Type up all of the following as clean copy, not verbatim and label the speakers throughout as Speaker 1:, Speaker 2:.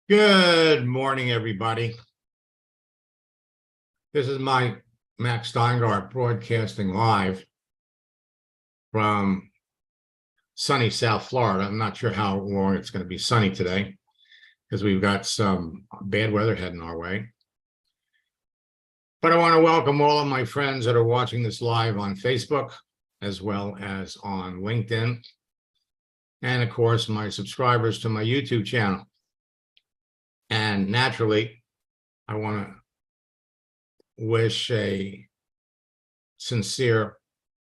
Speaker 1: Good morning, everybody. This is Max Steingart broadcasting live from sunny South Florida. I'm not sure how long it's going to be sunny today because we've got some bad weather heading our way. But I want to welcome all of my friends that are watching this live on Facebook, as well as on LinkedIn. And of course, my subscribers to my YouTube channel. And naturally, I want to wish a sincere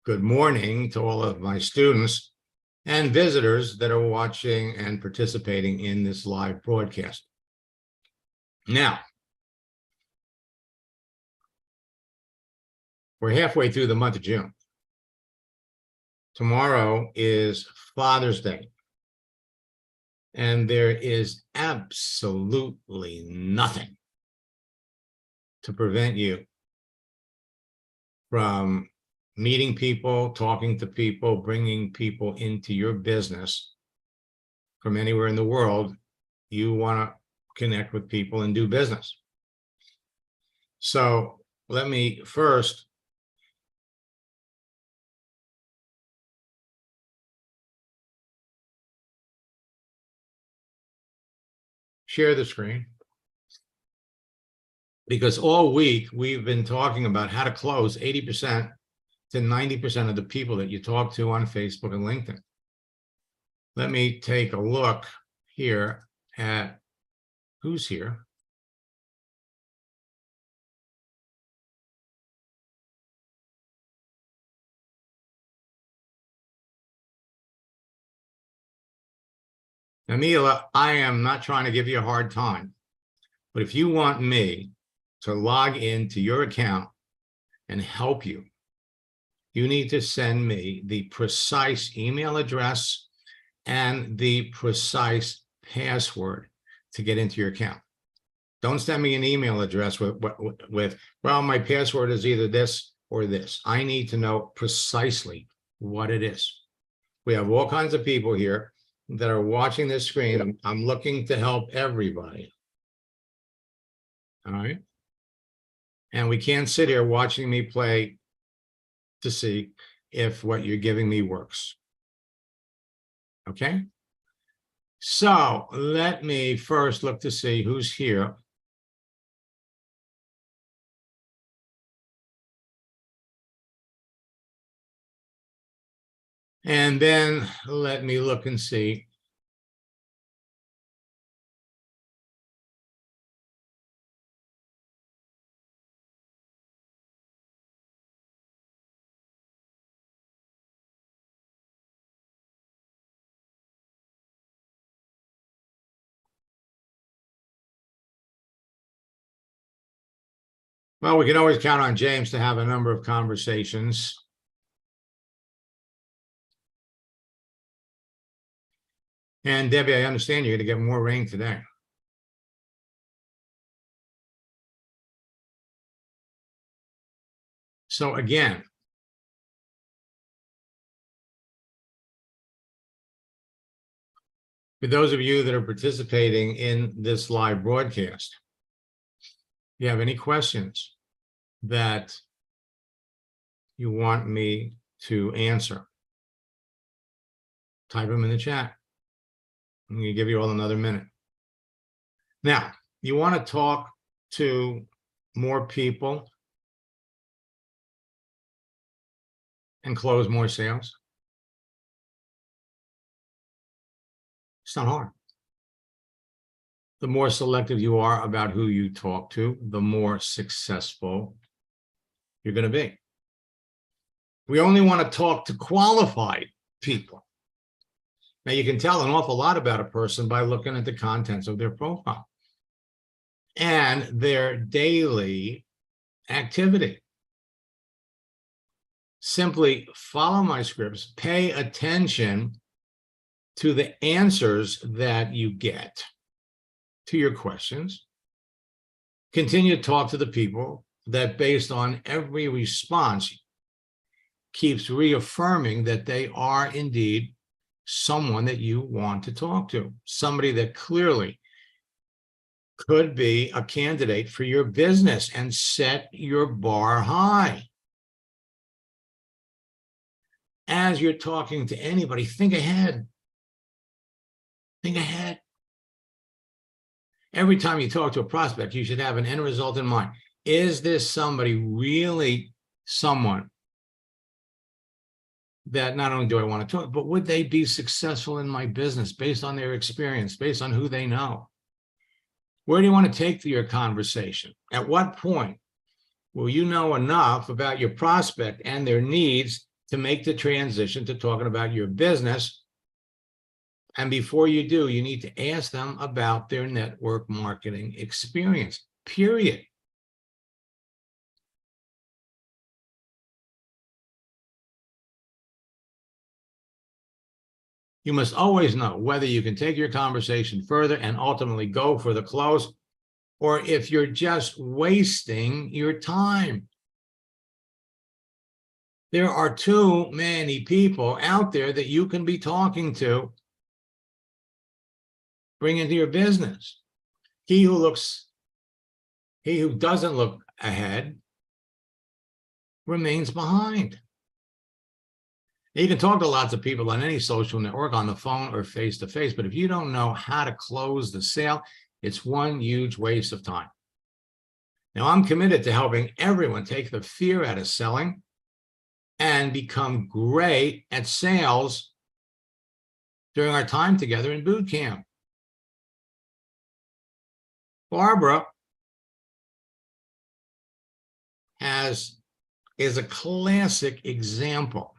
Speaker 1: good morning to all of my students and visitors that are watching and participating in this live broadcast. Now, we're halfway through the month of June. Tomorrow is Father's Day. And there is absolutely nothing to prevent you from meeting people, talking to people, bringing people into your business from anywhere in the world. You want to connect with people and do business. So let me first share the screen, because all week we've been talking about how to close 80% to 90% of the people that you talk to on Facebook and LinkedIn. Let me take a look here at who's here. Amila, I am not trying to give you a hard time, but if you want me to log into your account and help you, you need to send me the precise email address and the precise password to get into your account. Don't send me an email address with, well, my password is either this or this. I need to know precisely what it is. We have all kinds of people here that are watching this screen. I'm looking to help everybody. All right. And we can't sit here watching me play to see if what you're giving me works. Okay. So let me first look to see who's here. And then let me look and see. Well, we can always count on James to have a number of conversations. And Debbie, I understand you're going to get more rain today. So again, for those of you that are participating in this live broadcast, if you have any questions that you want me to answer, type them in the chat. I'm going to give you all another minute. Now, you want to talk to more people and close more sales? It's not hard. The more selective you are about who you talk to, the more successful you're going to be. We only want to talk to qualified people. Now, you can tell an awful lot about a person by looking at the contents of their profile and their daily activity. Simply follow my scripts, pay attention to the answers that you get to your questions. Continue to talk to the people that, based on every response, keeps reaffirming that they are indeed someone that you want to talk to, somebody that clearly could be a candidate for your business, and set your bar high. As you're talking to anybody, think ahead. Think ahead. Every time you talk to a prospect, you should have an end result in mind. Is this somebody really someone that not only do I want to talk, but would they be successful in my business based on their experience, based on who they know? Where do you want to take your conversation? At what point will you know enough about your prospect and their needs to make the transition to talking about your business? And before you do, you need to ask them about their network marketing experience, period. You must always know whether you can take your conversation further and ultimately go for the close, or if you're just wasting your time. There are too many people out there that you can be talking to, bring into your business. He who doesn't look ahead remains behind. You can talk to lots of people on any social network, on the phone or face-to-face, but if you don't know how to close the sale, it's one huge waste of time. Now, I'm committed to helping everyone take the fear out of selling and become great at sales during our time together in boot camp. Barbara is a classic example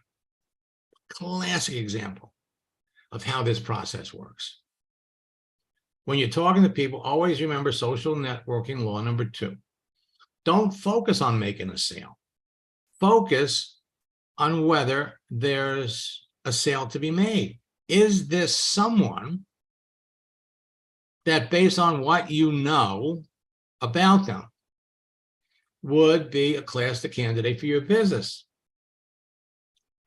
Speaker 1: of how this process works. When you're talking to people, always remember social networking law number 2. Don't focus on making a sale. Focus on whether there's a sale to be made. Is this someone that, based on what you know about them, would be a class A candidate for your business?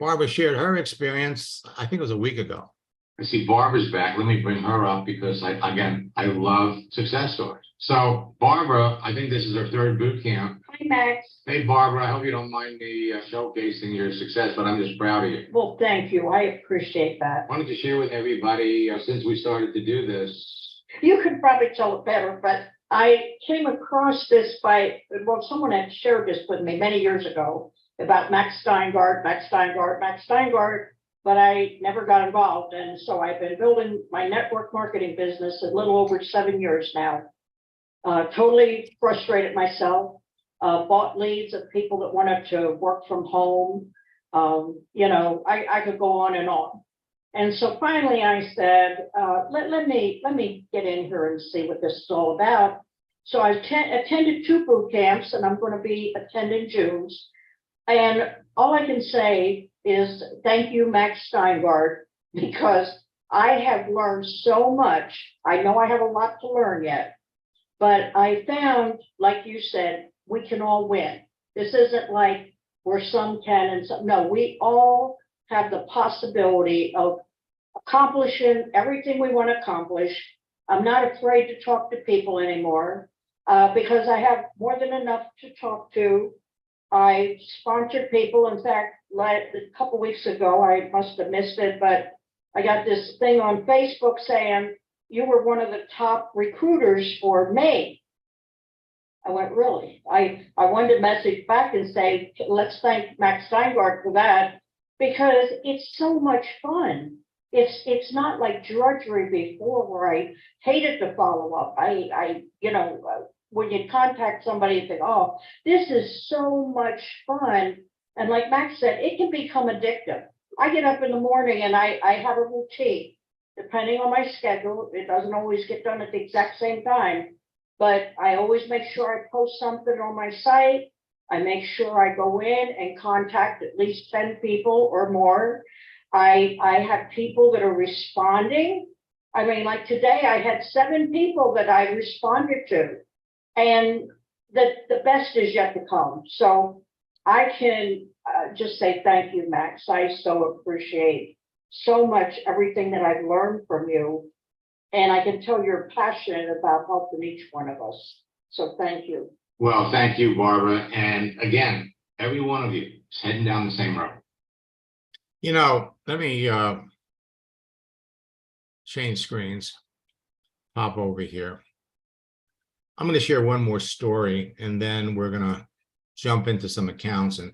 Speaker 1: Barbara shared her experience, I think it was a week ago.
Speaker 2: I see Barbara's back. Let me bring her up because I love success stories. So Barbara, I think this is her 3rd boot camp.
Speaker 3: Hi, Max.
Speaker 2: Hey, Barbara, I hope you don't mind me showcasing your success, but I'm just proud of you.
Speaker 3: Well, thank you. I appreciate that.
Speaker 2: Why don't you share with everybody, since we started to do this?
Speaker 3: You could probably tell it better, but I came across this someone had shared this with me many years ago about Max Steingart, but I never got involved. And so I've been building my network marketing business a little over 7 years now. Totally frustrated myself, bought leads of people that wanted to work from home. I could go on and on. And so finally I said, let me get in here and see what this is all about. So I attended 2 boot camps, and I'm going to be attending June's. And all I can say is thank you, Max Steingart, because I have learned so much. I know I have a lot to learn yet, but I found, like you said, we can all win. This isn't like where some can and some, no, we all have the possibility of accomplishing everything we want to accomplish. I'm not afraid to talk to people anymore because I have more than enough to talk to. I sponsored people. In fact, a couple weeks ago, I must have missed it, but I got this thing on Facebook saying you were one of the top recruiters for May. I went, really? I wanted to message back and say, let's thank Max Steingart for that, because it's so much fun. It's not like drudgery before where I hated to follow up. When you contact somebody and think, oh, this is so much fun. And like Max said, it can become addictive. I get up in the morning and I have a routine, depending on my schedule. It doesn't always get done at the exact same time, but I always make sure I post something on my site. I make sure I go in and contact at least 10 people or more. I have people that are responding. I mean, like today I had 7 people that I responded to. And the best is yet to come. So I can just say thank you, Max. I so appreciate so much everything that I've learned from you. And I can tell you're passionate about helping each one of us. So thank you.
Speaker 2: Well, thank you, Barbara. And again, every one of you is heading down the same road.
Speaker 1: You know, let me change screens, pop over here. I'm going to share one more story, and then we're going to jump into some accounts and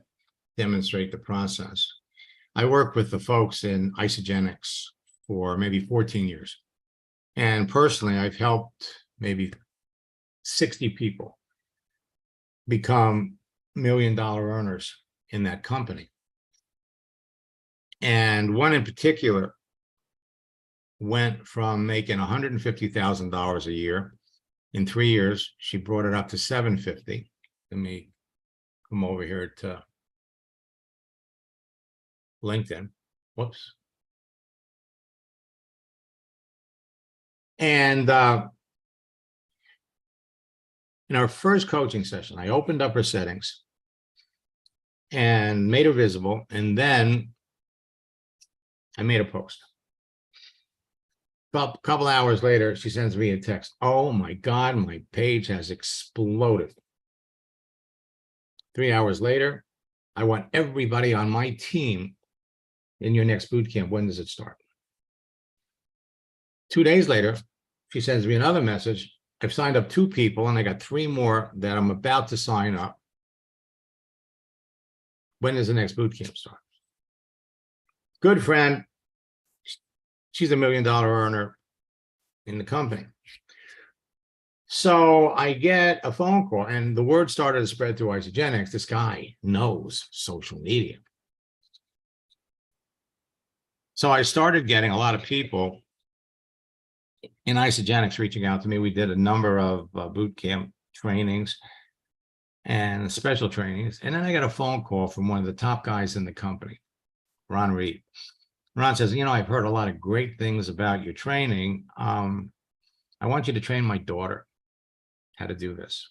Speaker 1: demonstrate the process. I worked with the folks in Isagenix for maybe 14 years. And personally, I've helped maybe 60 people become $1 million earners in that company. And one in particular went from making $150,000 a year. In 3 years, she brought it up to $750,000. Let me come over here to LinkedIn. Whoops. And in our first coaching session, I opened up her settings and made her visible. And then I made a post. A couple hours later, she sends me a text. Oh my God, my page has exploded. 3 hours later, I want everybody on my team in your next boot camp. When does it start? 2 days later, she sends me another message. I've signed up 2 people and I got 3 more that I'm about to sign up. When does the next boot camp start? Good friend. She's $1 million earner in the company. So I get a phone call and the word started to spread through Isagenix. This guy knows social media. So I started getting a lot of people in Isagenix reaching out to me. We did a number of boot camp trainings and special trainings. And then I got a phone call from one of the top guys in the company, Ron Reed. Ron says, you know, I've heard a lot of great things about your training. I want you to train my daughter how to do this.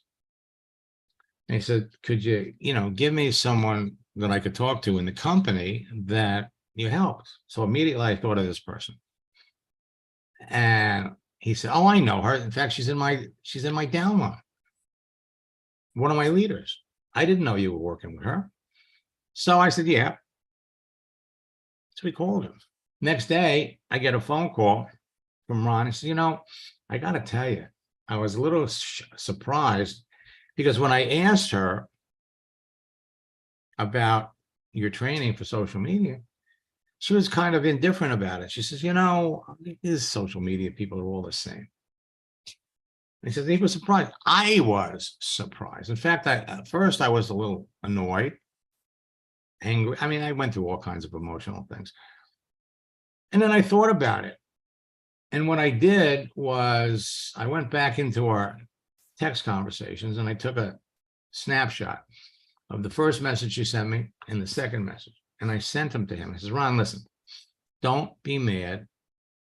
Speaker 1: And he said, could you, give me someone that I could talk to in the company that you helped? So immediately I thought of this person. And he said, oh, I know her. In fact, she's in my downline. One of my leaders. I didn't know you were working with her. So I said, yeah. So we called him. Next day, I get a phone call from Ron. He says, I got to tell you, I was a little surprised because when I asked her about your training for social media, she was kind of indifferent about it. She says, these social media people are all the same. He says, he was surprised. I was surprised. In fact, at first I was a little annoyed, angry. I mean, I went through all kinds of emotional things. And then I thought about it. And what I did was I went back into our text conversations and I took a snapshot of the first message she sent me and the second message. And I sent them to him. I says, Ron, listen, don't be mad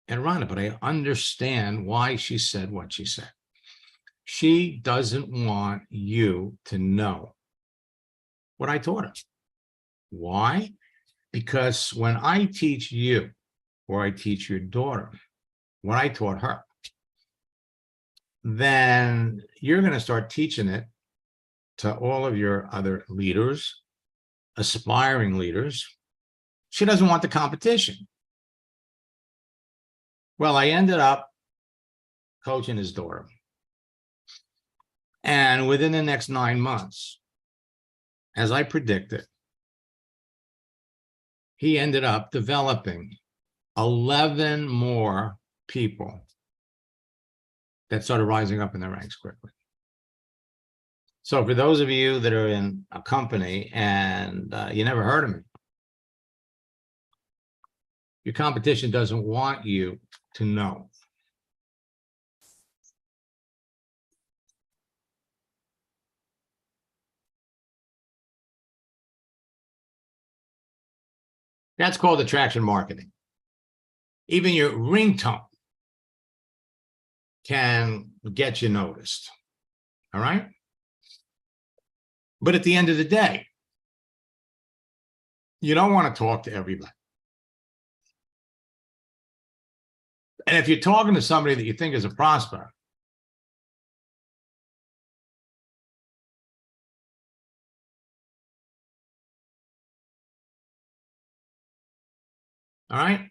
Speaker 1: at Rhonda, but I understand why she said what she said. She doesn't want you to know what I taught her. Why? Because when I teach you, or I teach your daughter, what I taught her, then you're going to start teaching it to all of your other leaders, aspiring leaders. She doesn't want the competition. Well, I ended up coaching his daughter. And within the next 9 months, as I predicted, he ended up developing 11 more people that started rising up in the ranks quickly. So for those of you that are in a company and you never heard of me, your competition doesn't want you to know. That's called attraction marketing. Even your ringtone can get you noticed. All right? But at the end of the day, you don't want to talk to everybody. And if you're talking to somebody that you think is a prospect, all right.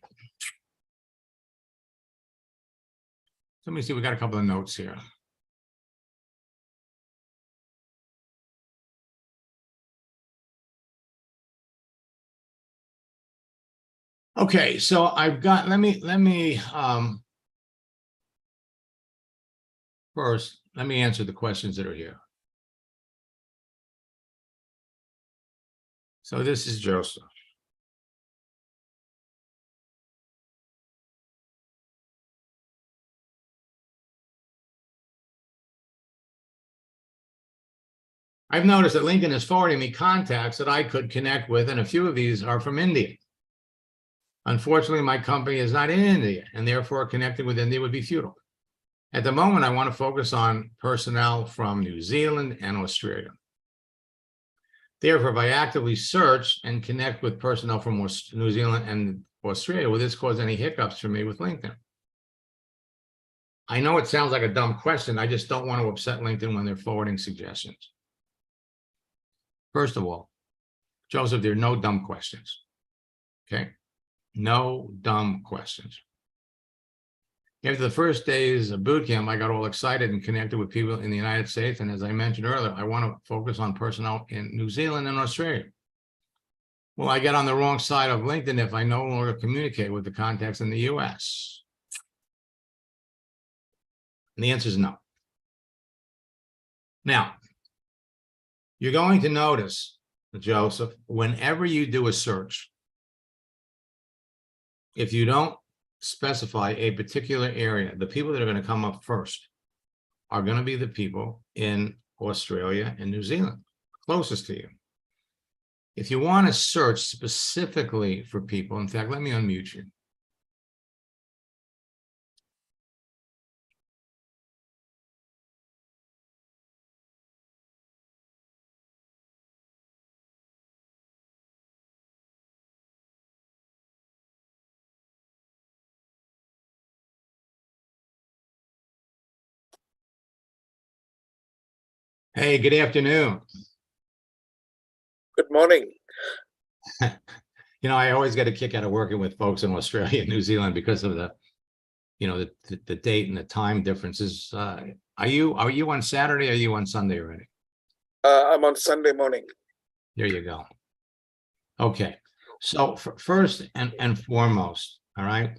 Speaker 1: Let me see, we got a couple of notes here. Okay, so I've got, let me first, let me answer the questions that are here. So this is Joseph. I've noticed that LinkedIn is forwarding me contacts that I could connect with, and a few of these are from India. Unfortunately, my company is not in India, and therefore connecting with India would be futile. At the moment, I want to focus on personnel from New Zealand and Australia. Therefore, if I actively search and connect with personnel from New Zealand and Australia, will this cause any hiccups for me with LinkedIn? I know it sounds like a dumb question. I just don't want to upset LinkedIn when they're forwarding suggestions. First of all, Joseph, there are no dumb questions. Okay? No dumb questions. After the first days of boot camp, I got all excited and connected with people in the United States. And as I mentioned earlier, I want to focus on personnel in New Zealand and Australia. Will I get on the wrong side of LinkedIn if I no longer communicate with the contacts in the US? And the answer is no. Now, you're going to notice, Joseph, whenever you do a search, if you don't specify a particular area, the people that are going to come up first are going to be the people in Australia and New Zealand, closest to you. If you want to search specifically for people, in fact, let me unmute you. Hey, good afternoon.
Speaker 4: Good morning.
Speaker 1: You know, I always get a kick out of working with folks in Australia and New Zealand because of the, you know, the date and the time differences. Are you on Saturday or are you on Sunday already?
Speaker 4: I'm on Sunday morning.
Speaker 1: There you go. Okay. So first and foremost, all right,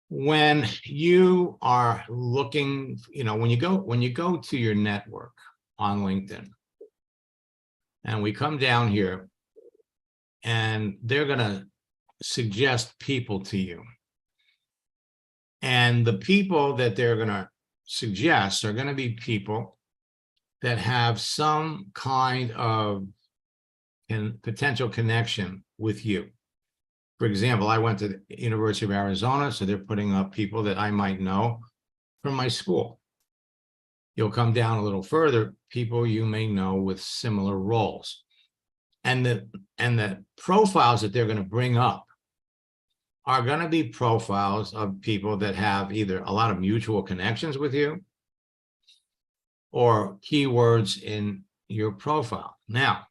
Speaker 1: when you are looking, you know, when you go to your network on LinkedIn, and we come down here, and they're going to suggest people to you. And the people that they're going to suggest are going to be people that have some kind of potential connection with you. For example, I went to the University of Arizona, so they're putting up people that I might know from my school. You'll come down a little further, people you may know with similar roles. And the profiles that they're going to bring up are going to be profiles of people that have either a lot of mutual connections with you or keywords in your profile. Now,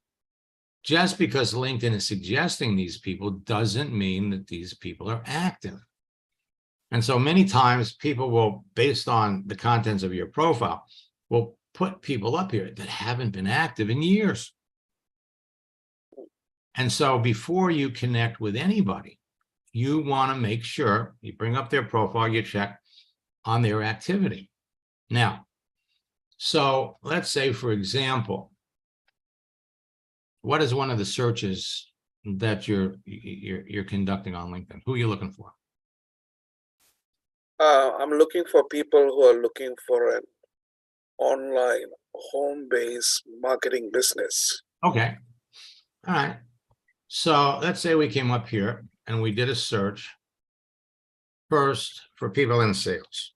Speaker 1: just because LinkedIn is suggesting these people doesn't mean that these people are active. And so many times people will, based on the contents of your profile, will put people up here that haven't been active in years. And so before you connect with anybody, you want to make sure you bring up their profile, you check on their activity. Now, so let's say, for example, what is one of the searches that you're conducting on LinkedIn? Who are you looking for?
Speaker 4: I'm looking for people who are looking for an online home-based marketing business.
Speaker 1: Okay. All right. So let's say we came up here and we did a search first for people in sales.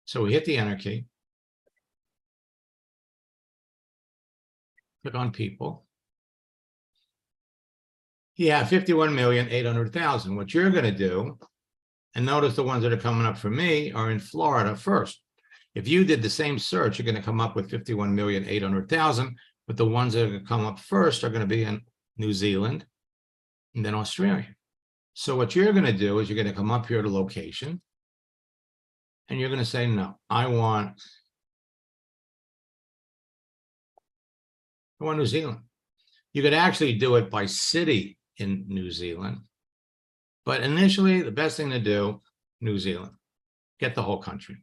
Speaker 1: So we hit the enter key. Click on people. Yeah, 51,800,000. What you're going to do, And notice the ones that are coming up for me are in Florida first. If you did the same search, you're going to come up with 51,800,000, but the ones that are going to come up first are going to be in New Zealand and then Australia. So what you're going to do is you're going to come up here to location and you're going to say, no, I want New Zealand. You could actually do it by city in New Zealand. But initially, the best thing to do, New Zealand, get the whole country.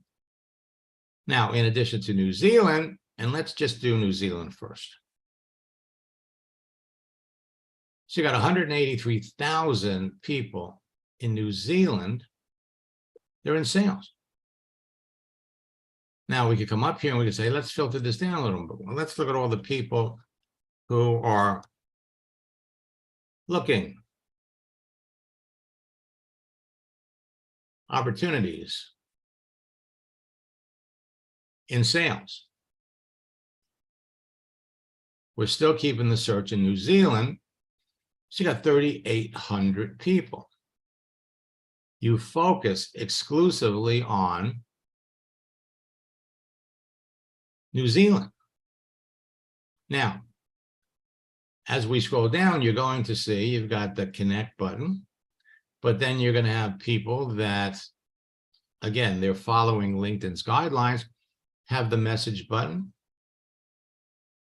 Speaker 1: Now, in addition to New Zealand, and let's just do New Zealand first. So you got 183,000 people in New Zealand. They're in sales. Now we could come up here and we could say, let's filter this down a little bit. Well, let's look at all the people who are looking. Opportunities in sales. We're still keeping the search in New Zealand. So you got 3,800 people. You focus exclusively on New Zealand. Now, as we scroll down, you're going to see you've got the connect button, but then you're going to have people that, again, they're following LinkedIn's guidelines, have the message button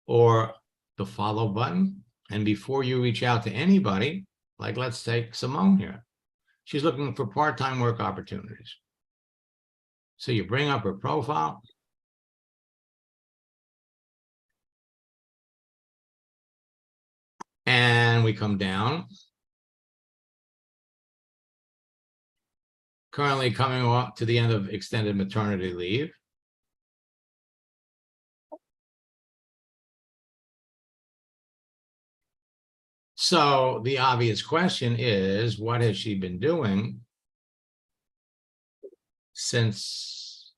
Speaker 1: or the follow button. And before you reach out to anybody, like let's take Simone here. She's looking for part-time work opportunities. So you bring up her profile. And we come down. Currently coming up to the end of extended maternity leave. So the obvious question is, what has she been doing since?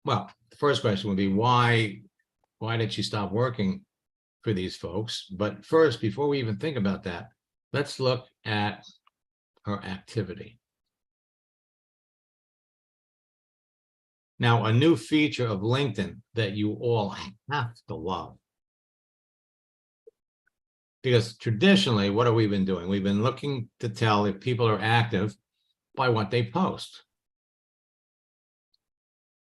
Speaker 1: Well, the first question would be why did she stop working for these folks? But first, before we even think about that, let's look at her activity. Now, a new feature of LinkedIn that you all have to love. Because traditionally, what have we been doing? We've been looking to tell if people are active by what they post.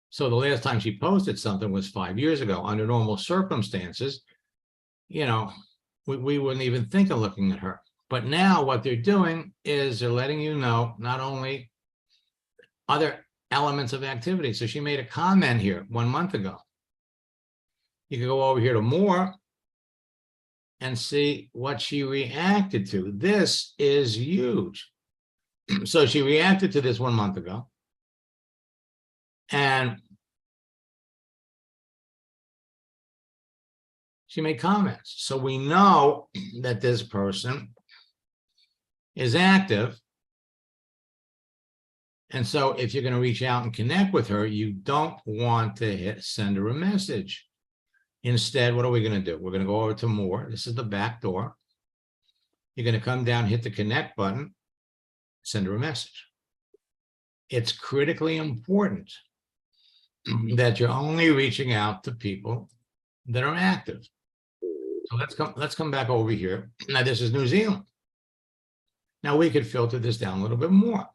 Speaker 1: So the last time she posted something was 5 years ago. Under normal circumstances, you know, we wouldn't even think of looking at her. But now what they're doing is they're letting you know not only other elements of activity. So she made a comment here 1 month ago. You can go over here to more and see what she reacted to. This is huge. So she reacted to this 1 month ago. And she made comments. So we know that this person is active. And so if you're going to reach out and connect with her, you don't want to send her a message. Instead, what are we going to do? We're going to go over to more. This is the back door. You're going to come down, hit the connect button, send her a message. It's critically important that you're only reaching out to people that are active. So let's come back over here. Now this is New Zealand. Now we could filter this down a little bit more.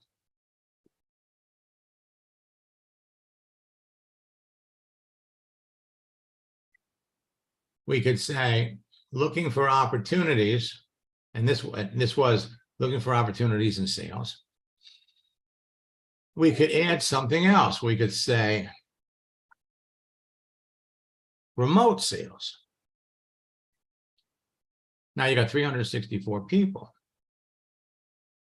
Speaker 1: We could say looking for opportunities, and this was looking for opportunities in sales. We could add something else. We could say remote sales. Now you got 364 people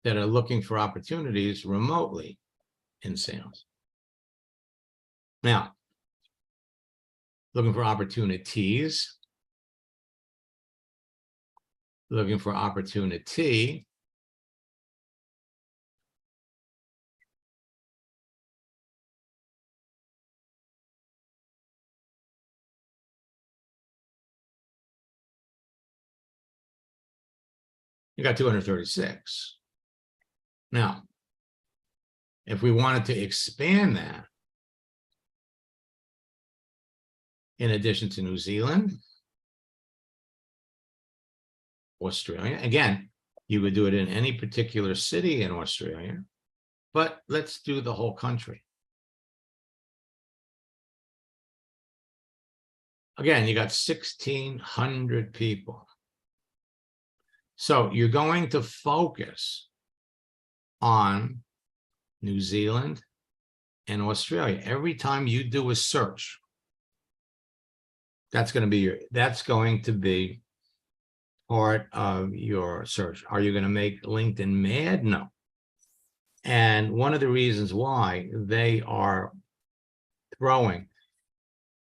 Speaker 1: that are looking for opportunities remotely in sales. Now, looking for opportunities, looking for opportunity. You got 236. Now, if we wanted to expand that, in addition to New Zealand, Australia, again, you would do it in any particular city in Australia, but let's do the whole country. Again, you got 1,600 people. So you're going to focus on New Zealand and Australia. Every time you do a search, that's going to be part of your search. Are you going to make LinkedIn mad? No. And one of the reasons why they are throwing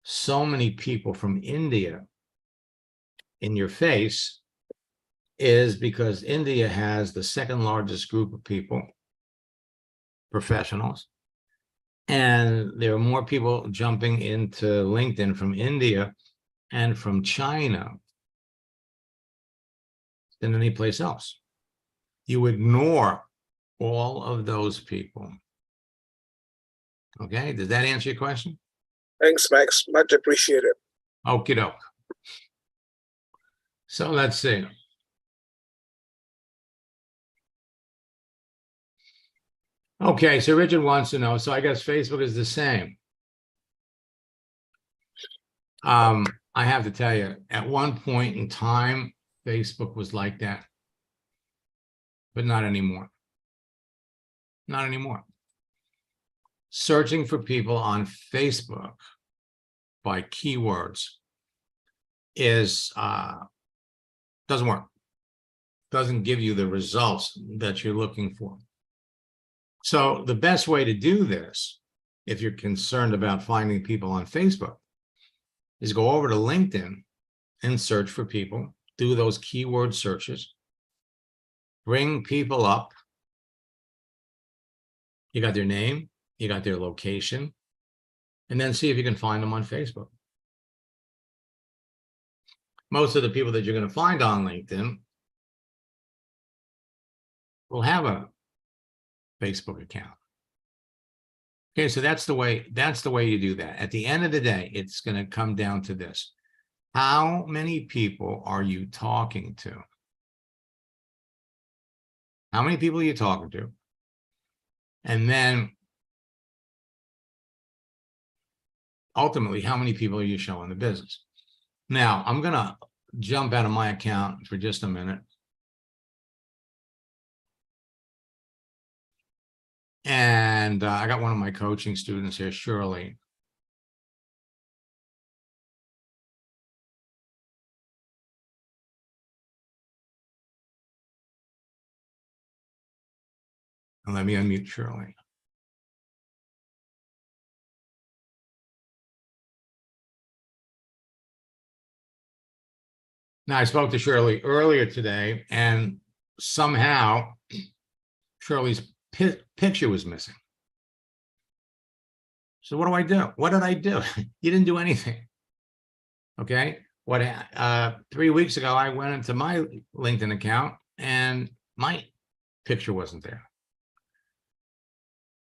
Speaker 1: so many people from India in your face is because India has the second largest group of people, professionals, and there are more people jumping into LinkedIn from India and from China than any place else. You ignore all of those people. Okay, does that answer your question?
Speaker 4: Thanks, Max. Much appreciated.
Speaker 1: Okie doke. So let's see. Okay, so Richard wants to know, so I guess Facebook is the same. I have to tell you, at one point in time, Facebook was like that, but not anymore. Not anymore. Searching for people on Facebook by keywords is doesn't work. Doesn't give you the results that you're looking for. So the best way to do this, if you're concerned about finding people on Facebook, is go over to LinkedIn and search for people, do those keyword searches, bring people up. You got their name, you got their location, and then see if you can find them on Facebook. Most of the people that you're going to find on LinkedIn will have a Facebook account. Okay, so that's the way you do that. At the end of the day, it's going to come down to this. How many people are you talking to? How many people are you talking to? And then ultimately, how many people are you showing the business? Now, I'm going to jump out of my account for just a minute. And I got one of my coaching students here, Shirley. And let me unmute Shirley. Now, I spoke to Shirley earlier today, and somehow Shirley's picture was missing. So what do I do? What did I do? You didn't do anything. Okay. 3 weeks ago, I went into my LinkedIn account and my picture wasn't there.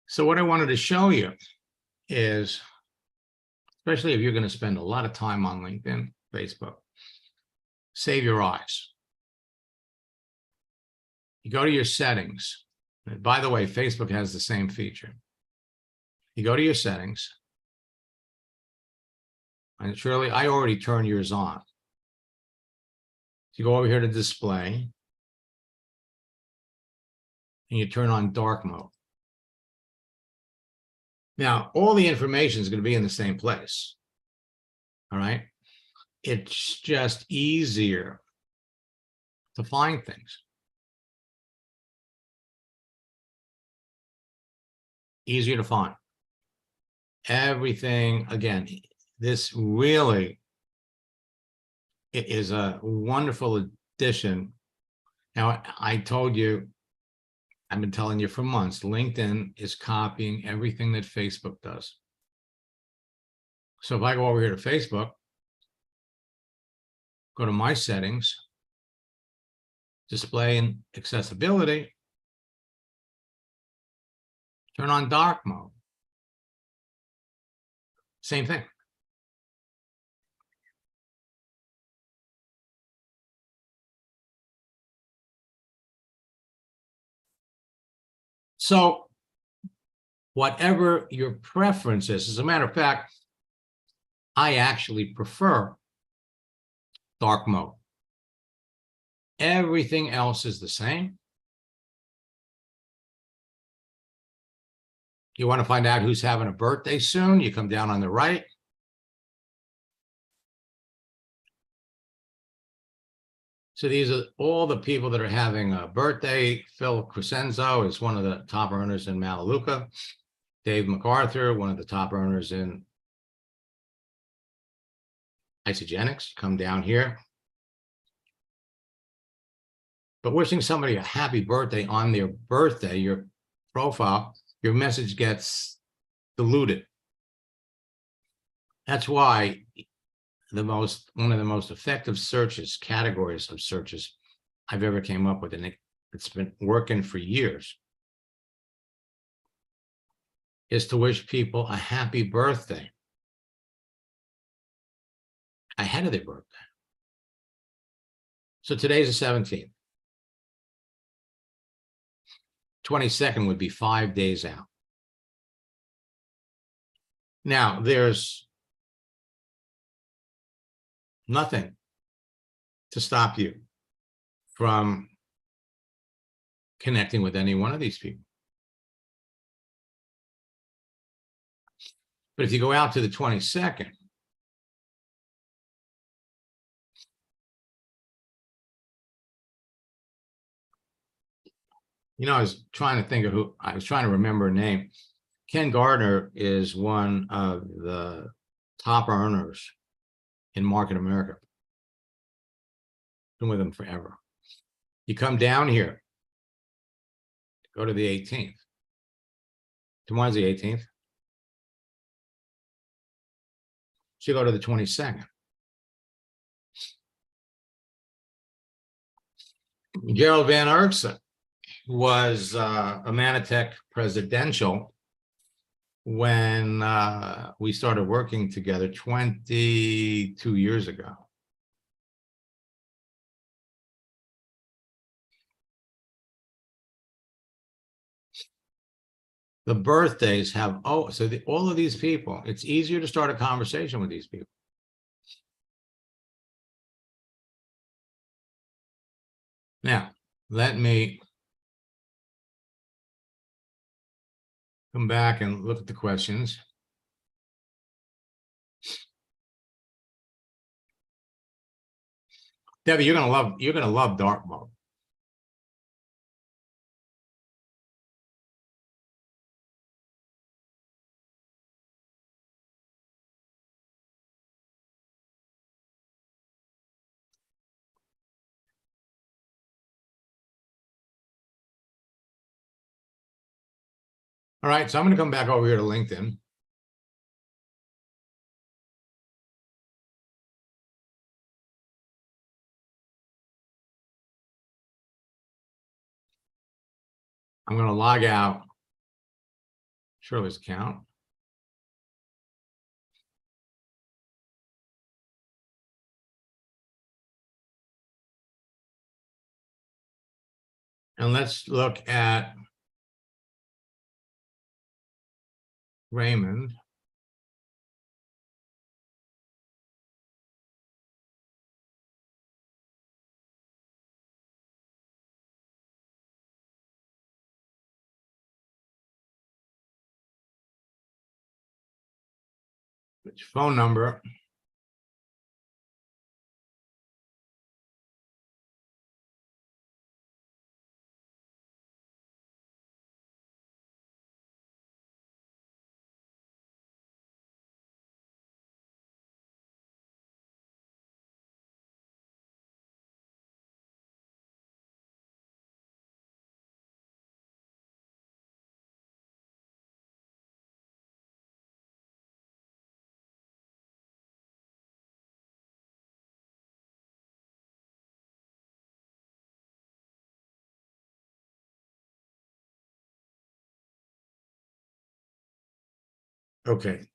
Speaker 1: So what I wanted to show you is, especially if you're going to spend a lot of time on LinkedIn, Facebook, save your eyes. You go to your settings. And by the way, Facebook has the same feature. You go to your settings. And Shirley, I already turned yours on. You go over here to display. And you turn on dark mode. Now, all the information is going to be in the same place. All right. It's just easier to find things. Easier to find. Everything, again, this really is a wonderful addition. Now, I told you, I've been telling you for months, LinkedIn is copying everything that Facebook does. So if I go over here to Facebook, go to my settings, display and accessibility. Turn on dark mode. Same thing. So whatever your preference is, as a matter of fact, I actually prefer dark mode. Everything else is the same. You want to find out who's having a birthday soon? You come down on the right. So these are all the people that are having a birthday. Phil Crescenzo is one of the top earners in Melaleuca. Dave MacArthur, one of the top earners in Isogenics, come down here. But wishing somebody a happy birthday on their birthday, your profile, your message gets diluted. That's why one of the most effective categories of searches I've ever came up with, and it's been working for years, is to wish people a happy birthday ahead of their birthday. So today's the 17th. 22nd would be 5 days out. Now, there's nothing to stop you from connecting with any one of these people. But if you go out to the 22nd, I was trying to think of I was trying to remember a name. Ken Gardner is one of the top earners in Market America. Been with him forever. You come down here, go to the 18th. Tomorrow's the 18th. So you go to the 22nd. Gerald Van Erksen was a Manatech presidential when we started working together 22 years ago. The birthdays have, all of these people, it's easier to start a conversation with these people. Now, let me come back and look at the questions. Debbie, you're gonna love dark mode. All right, so I'm going to come back over here to LinkedIn. I'm going to log out Shirley's account. And let's look at Raymond. Which phone number? Okay.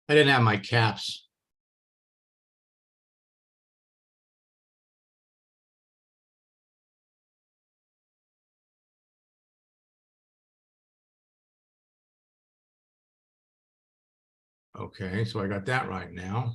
Speaker 1: I didn't have my caps. Okay, so I got that right now.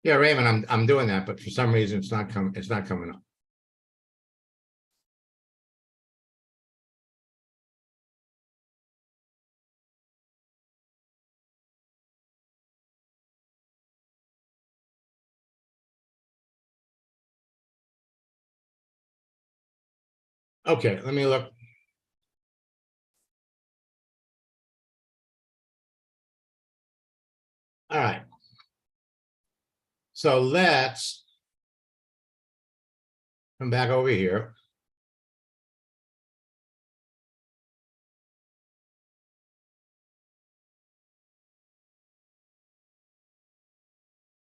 Speaker 1: Yeah, Raymond, I'm doing that, but for some reason it's not coming up. Okay, let me look. All right. So let's come back over here.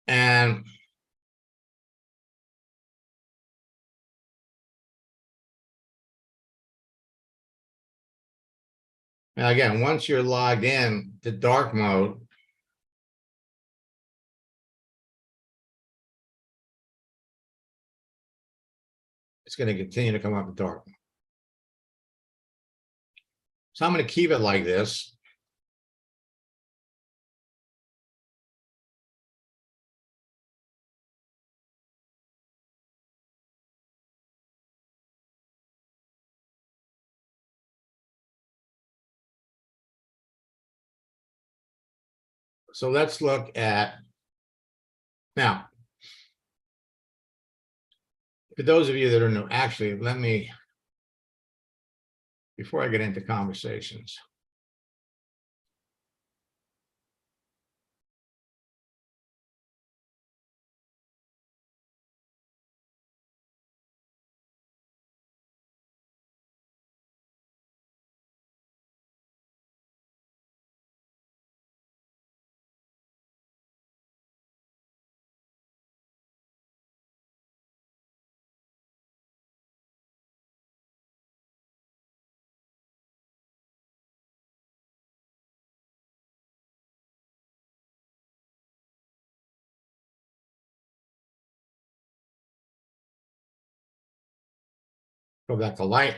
Speaker 1: And now again, once you're logged in to dark mode, it's going to continue to come up in dark. So I'm going to keep it like this. So let's look at now. For those of you that are new, actually, let me, before I get into conversations. Go back to light.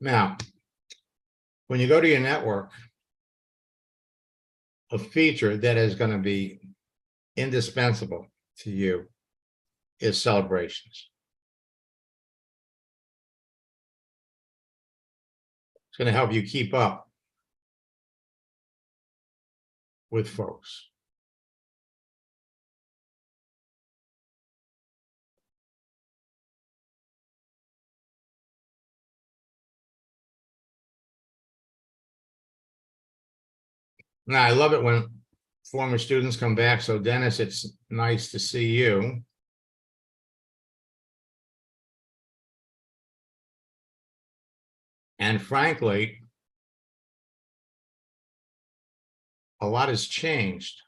Speaker 1: Now, when you go to your network, a feature that is going to be indispensable to you is celebrations. It's going to help you keep up with folks. Now, I love it when former students come back. So Dennis, it's nice to see you. And frankly, a lot has changed.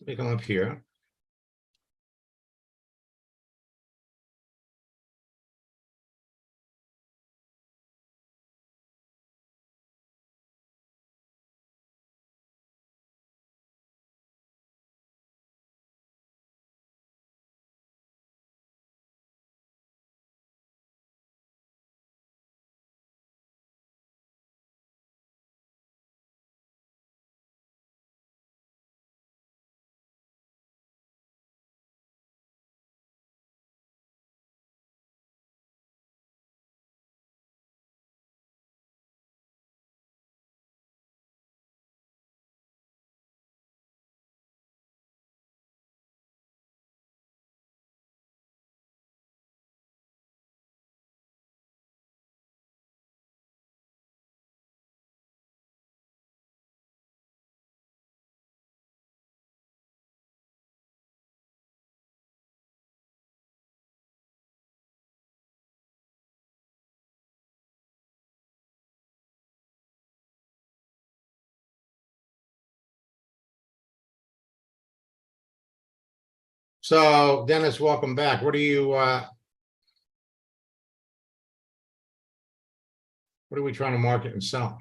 Speaker 1: Let me come up here. So Dennis, welcome back. What are we trying to market and sell?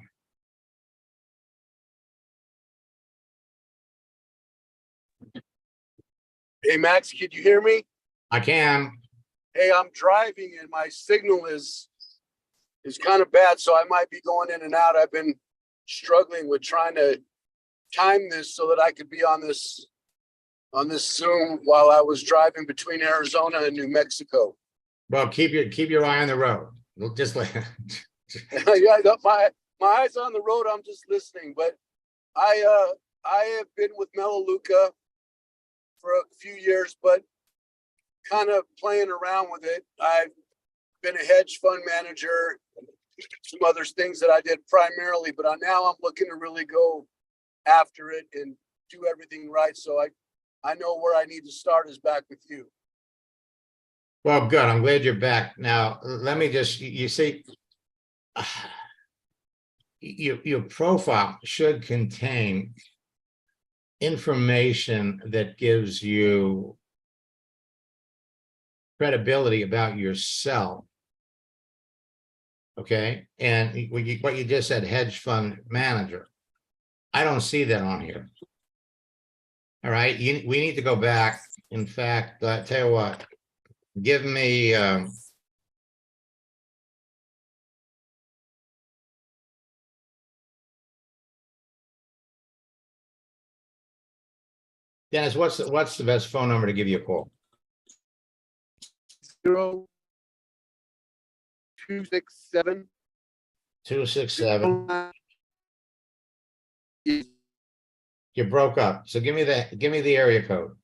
Speaker 5: Hey, Max, can you hear me?
Speaker 1: I can.
Speaker 5: Hey, I'm driving and my signal is kind of bad, so I might be going in and out. I've been struggling with trying to time this so that I could be on this Zoom while I was driving between Arizona and New Mexico.
Speaker 1: Well, keep your eye on the road. We'll just like
Speaker 5: Yeah, my eyes on the road. I'm just listening, but I have been with Melaleuca for a few years, but kind of playing around with it. I've been a hedge fund manager, some other things that I did primarily, but now I'm looking to really go after it and do everything right. So I know where I need to start is back with you.
Speaker 1: Well, good. I'm glad you're back. Now, let me just, you see, your profile should contain information that gives you credibility about yourself. Okay. And what you just said, hedge fund manager. I don't see that on here. All right. We need to go back. In fact, tell you what, give me Dennis, what's the best phone number to give you a call?
Speaker 5: 0267
Speaker 1: 267. You broke up. So give me the area code.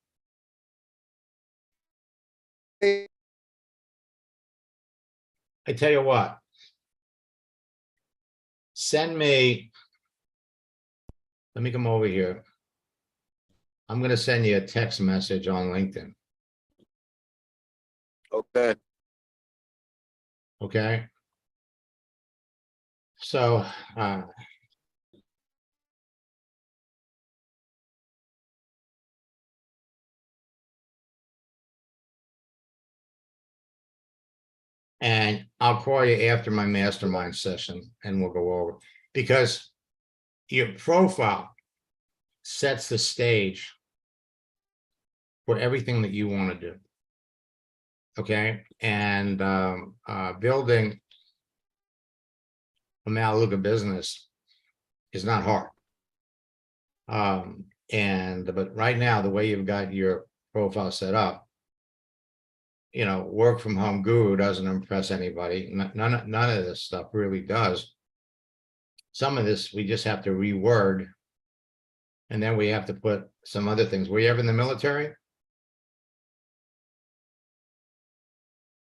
Speaker 1: I tell you what. Send me. Let me come over here. I'm going to send you a text message on LinkedIn.
Speaker 5: Okay.
Speaker 1: Okay. So, and I'll call you after my mastermind session and we'll go over, because your profile sets the stage for everything that you want to do. Okay, and building a Melaleuca business is not hard. But right now, the way you've got your profile set up, you know, work from home guru doesn't impress anybody. None of this stuff really does. Some of this we just have to reword, and then we have to put some other things. Were you ever in the military?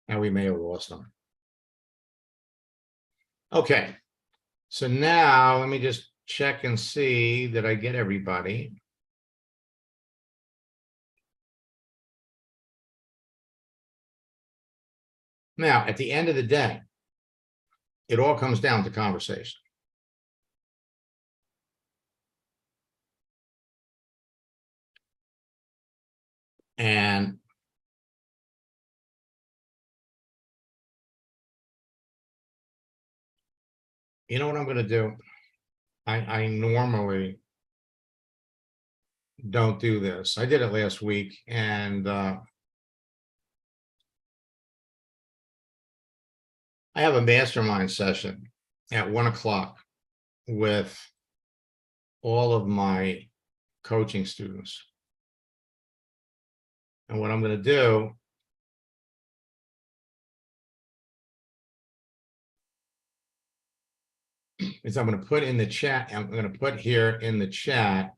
Speaker 1: And we may have lost them. Okay, so now let me just check and see that I get everybody. Now, at the end of the day, it all comes down to conversation. And you know what I'm going to do? I normally don't do this. I did it last week, and I have a mastermind session at 1 o'clock with all of my coaching students. And what I'm going to do is I'm going to put in the chat, I'm going to put here in the chat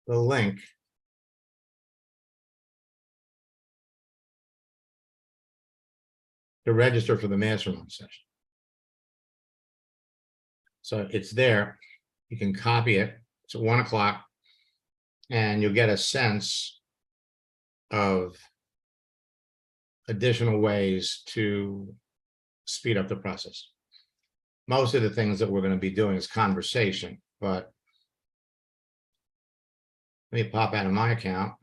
Speaker 1: the link to register for the mastermind session. So it's there. You can copy it. It's at 1 o'clock, and you'll get a sense of additional ways to speed up the process. Most of the things that we're going to be doing is conversation, but let me pop out of my account.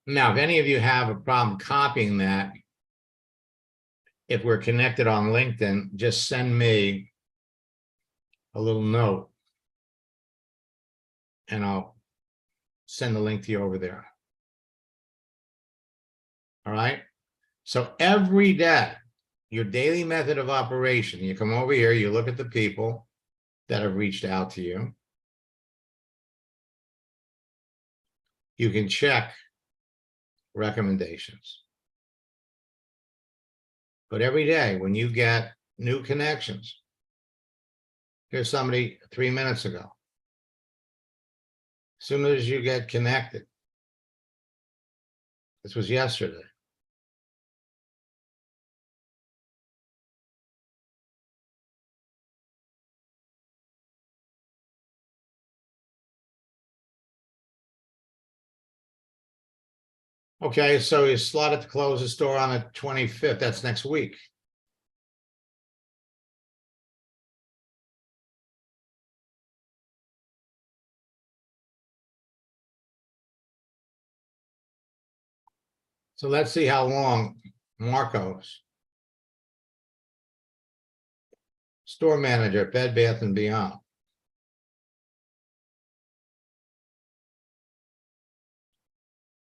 Speaker 1: Now, if any of you have a problem copying that, if we're connected on LinkedIn, just send me a little note and I'll send the link to you over there. All right. So every day, your daily method of operation, you come over here, you look at the people that have reached out to you. You can check recommendations. But every day when you get new connections, here's somebody 3 minutes ago. As soon as you get connected, this was yesterday. Okay, so you slotted to close the store on the 25th. That's next week. So let's see how long Marcos, store manager at Bed Bath & Beyond.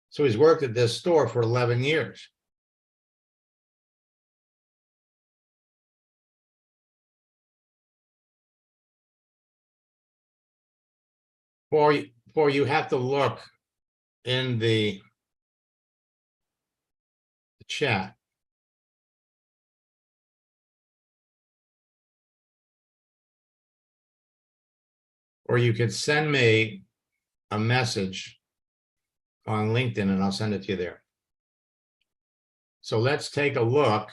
Speaker 1: So he's worked at this store for 11 years. Or you have to look in the chat. or you could send me a message on LinkedIn and I'll send it to you there. So let's take a look.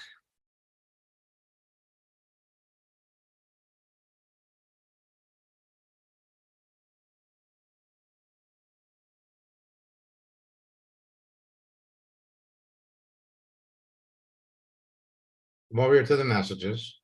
Speaker 1: Come over here to the messages.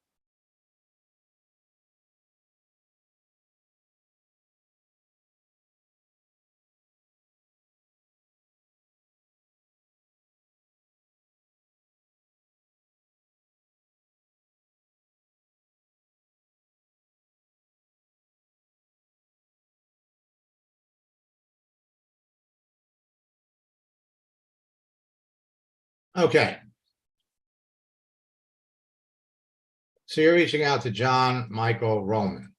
Speaker 1: Okay. So you're reaching out to John Michael Roman.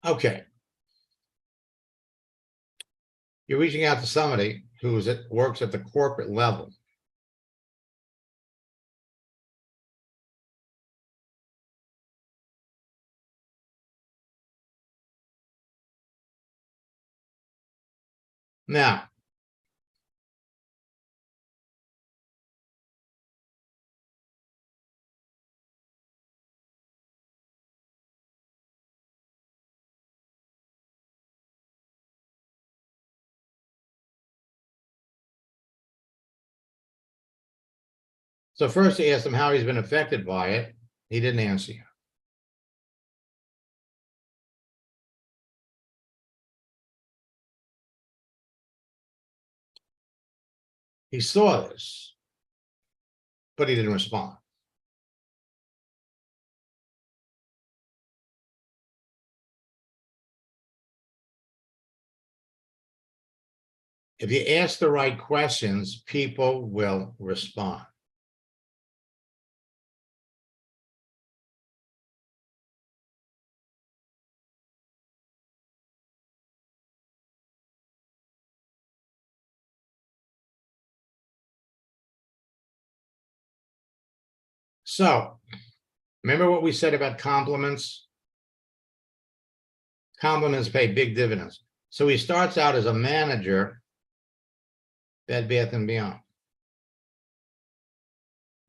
Speaker 1: Okay. You're reaching out to somebody works at the corporate level. Now, so first he asked him how he's been affected by it. He didn't answer you. He saw this, but he didn't respond. If you ask the right questions, people will respond. So, remember what we said about compliments? Compliments pay big dividends. So he starts out as a manager, Bed Bath & Beyond.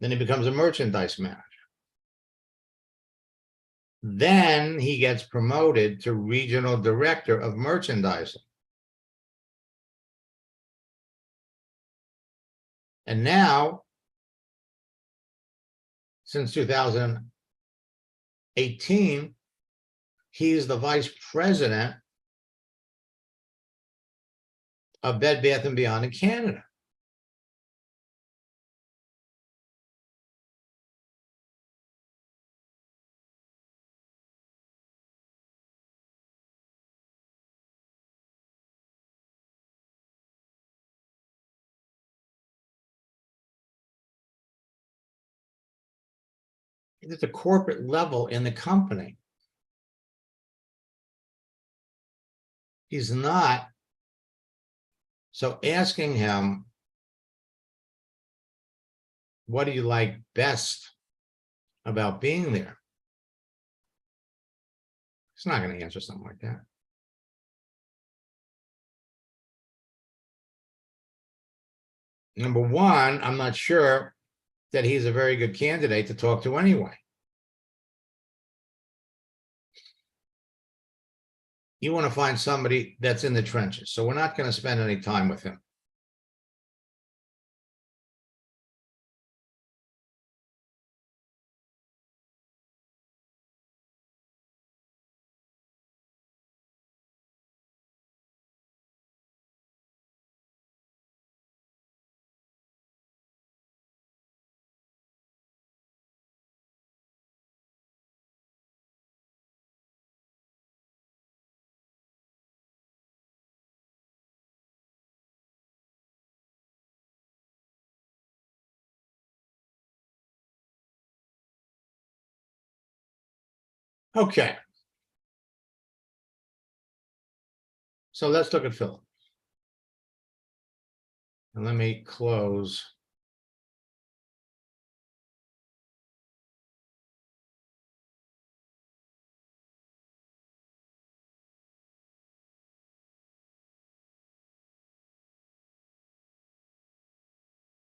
Speaker 1: Then he becomes a merchandise manager. Then he gets promoted to regional director of merchandising. And now, since 2018, he's the vice president of Bed Bath & Beyond in Canada. It's at the corporate level in the company. He's not. So asking him, what do you like best about being there? He's not going to answer something like that. Number one, I'm not sure that he's a very good candidate to talk to anyway. You want to find somebody that's in the trenches. So we're not going to spend any time with him. Okay. So let's look at Philip. And let me close.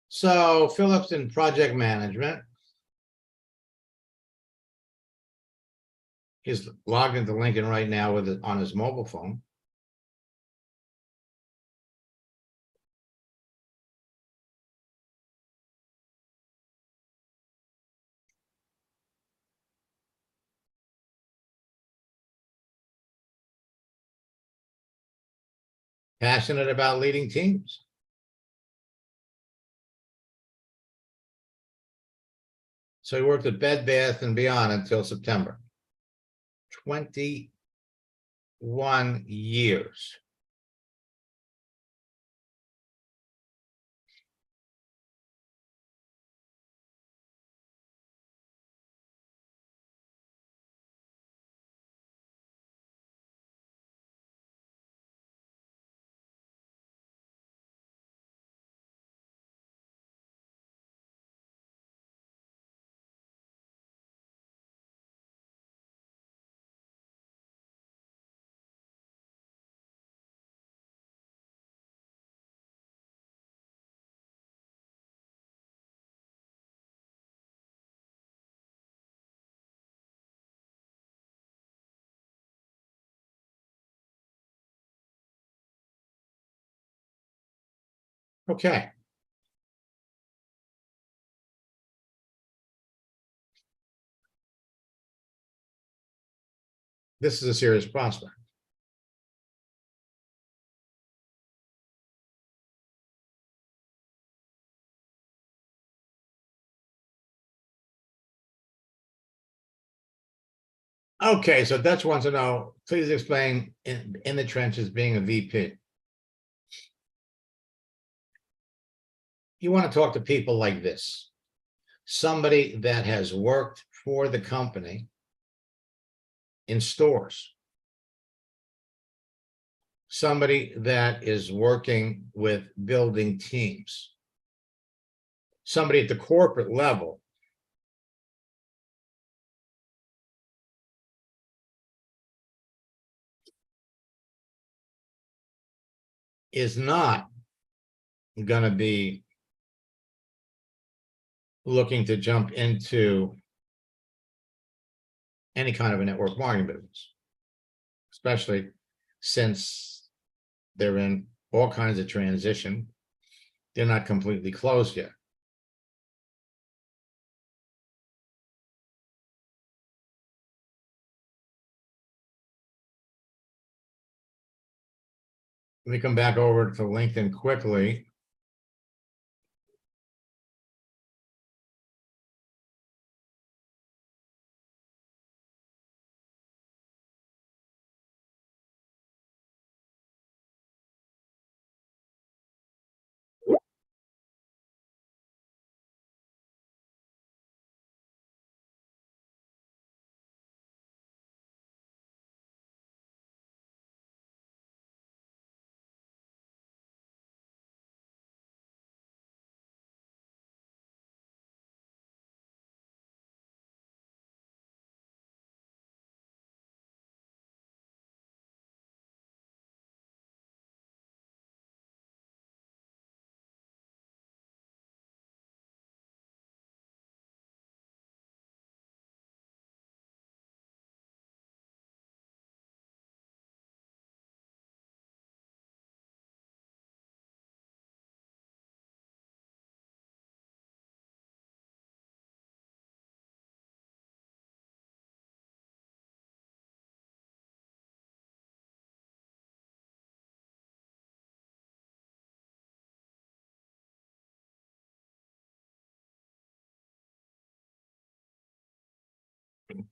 Speaker 1: So Philip's in project management. He's logged into Lincoln right now with it on his mobile phone. Passionate about leading teams. So he worked at Bed Bath and Beyond until September. 21 years. Okay. This is a serious prospect. Okay, so Dutch wants to know, please explain in the trenches being a VP. You want to talk to people like this. Somebody that has worked for the company in stores. Somebody that is working with building teams. Somebody at the corporate level. Is not going to be looking to jump into any kind of a network marketing business, especially since they're in all kinds of transition. They're not completely closed yet. Let me come back over to LinkedIn quickly.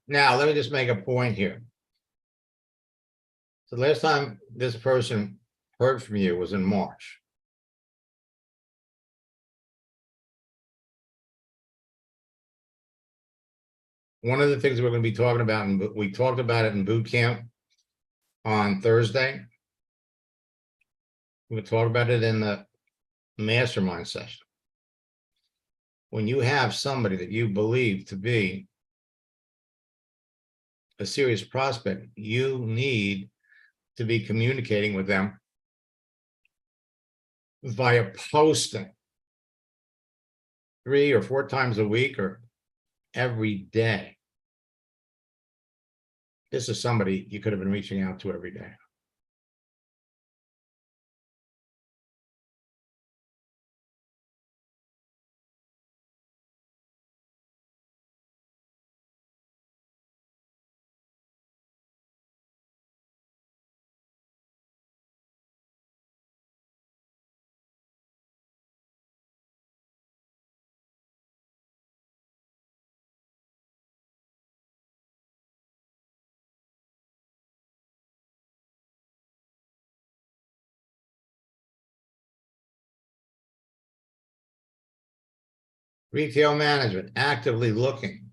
Speaker 1: Now, let me just make a point here. The last time this person heard from you was in March. one of the things we're going to be talking about, and we talked about it in boot camp on Thursday. We're going to talk about it in the mastermind session. When you have somebody that you believe to be a serious prospect, you need to be communicating with them via posting 3 or 4 times a week or every day. This is somebody you could have been reaching out to every day. Retail management, actively looking.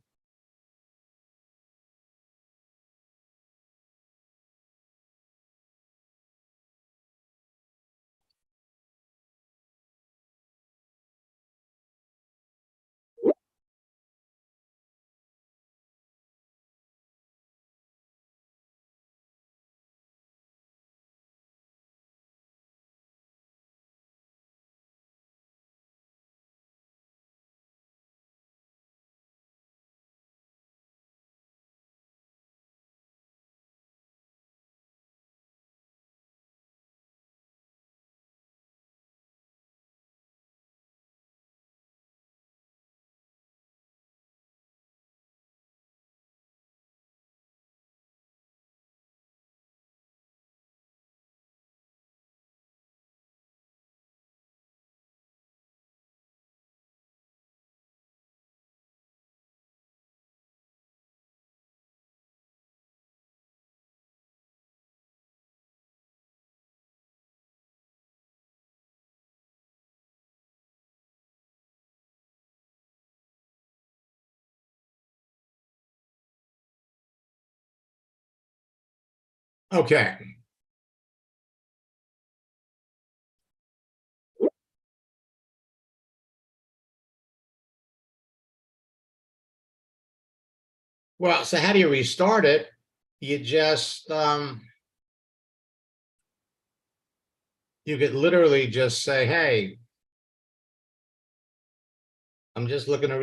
Speaker 1: Okay. Well, so how do you restart it? You just, you could literally just say, hey, I'm just looking to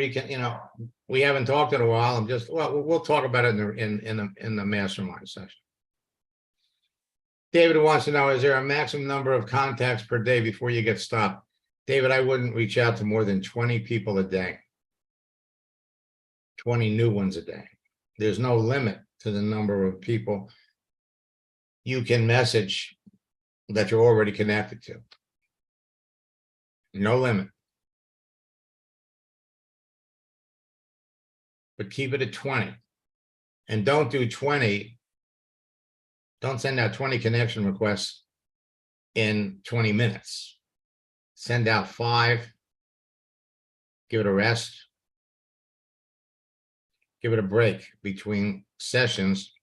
Speaker 1: we haven't talked in a while. I'm just, well, we'll talk about it in the mastermind session. David wants to know, is there a maximum number of contacts per day before you get stopped? David, I wouldn't reach out to more than 20 people a day. 20 new ones a day. There's no limit to the number of people you can message that you're already connected to. No limit. But keep it at 20. And don't do 20. Don't send out 20 connection requests in 20 minutes. Send out 5. Give it a rest. Give it a break between sessions.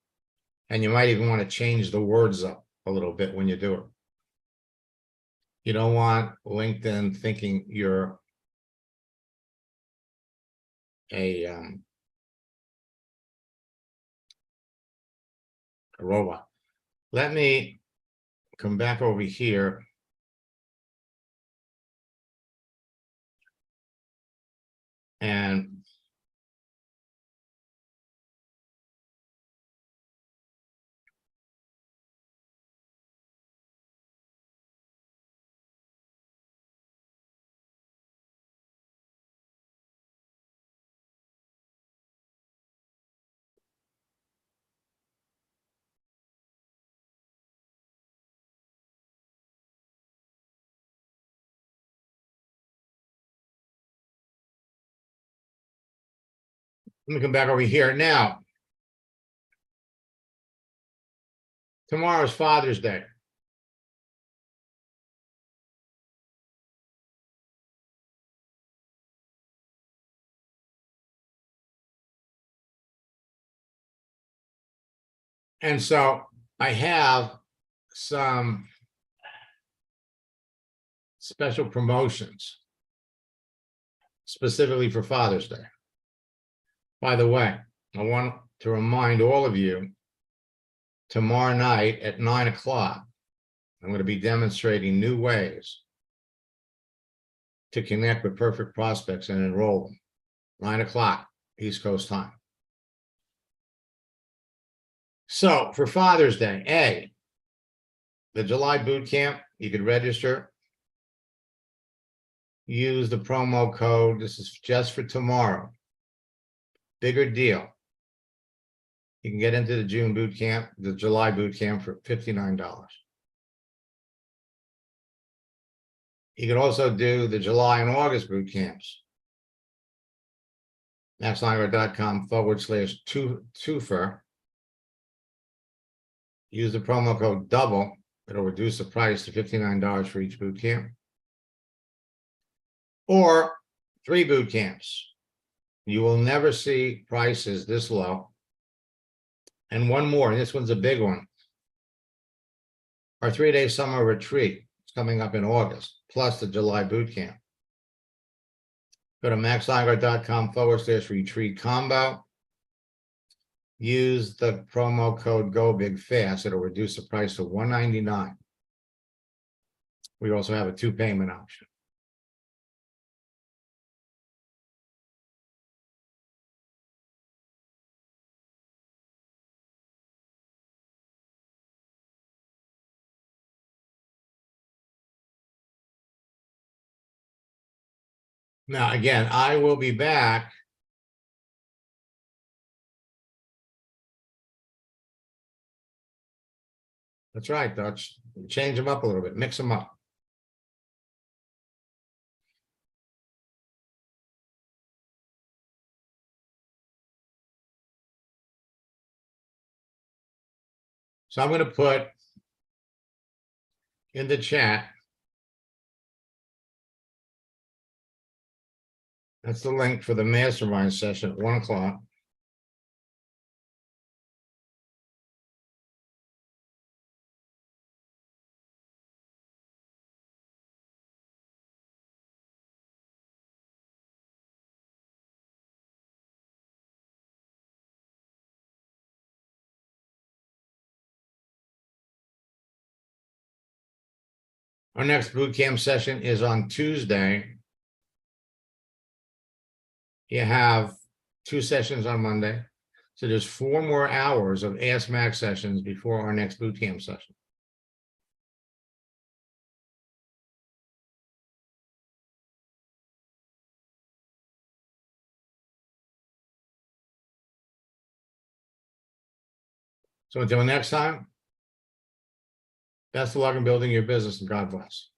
Speaker 1: And you might even want to change the words up a little bit when you do it. You don't want LinkedIn thinking you're a robot. Let me come back over here. And let me come back over here. Now, tomorrow's Father's Day. And so I have some special promotions specifically for Father's Day. By the way, I want to remind all of you, tomorrow night at 9 o'clock, I'm going to be demonstrating new ways to connect with perfect prospects and enroll them. 9 o'clock, East Coast time. So for Father's Day, the July boot camp, you could register. Use the promo code. This is just for tomorrow. Bigger deal. You can get into the June boot camp, the July boot camp for $59. You could also do the July and August boot camps. MaxLineguard.com/twofer. Use the promo code double. It'll reduce the price to $59 for each boot camp. Or 3 boot camps. You will never see prices this low. And one more, and this one's a big one. Our 3-day summer retreat is coming up in August, plus the July boot camp. Go to MaxLineguard.com/retreat combo. Use the promo code GOBIGFAST. It'll reduce the price to $199. We also have a 2-payment option. Now, again, I will be back. That's right, Dutch. Change them up a little bit, mix them up. So I'm going to put in the chat. That's the link for the mastermind session at 1 o'clock. Our next boot camp session is on Tuesday. You have 2 sessions on Monday. So there's 4 more hours of Ask Max sessions before our next boot camp session. So until next time, best of luck in building your business and God bless.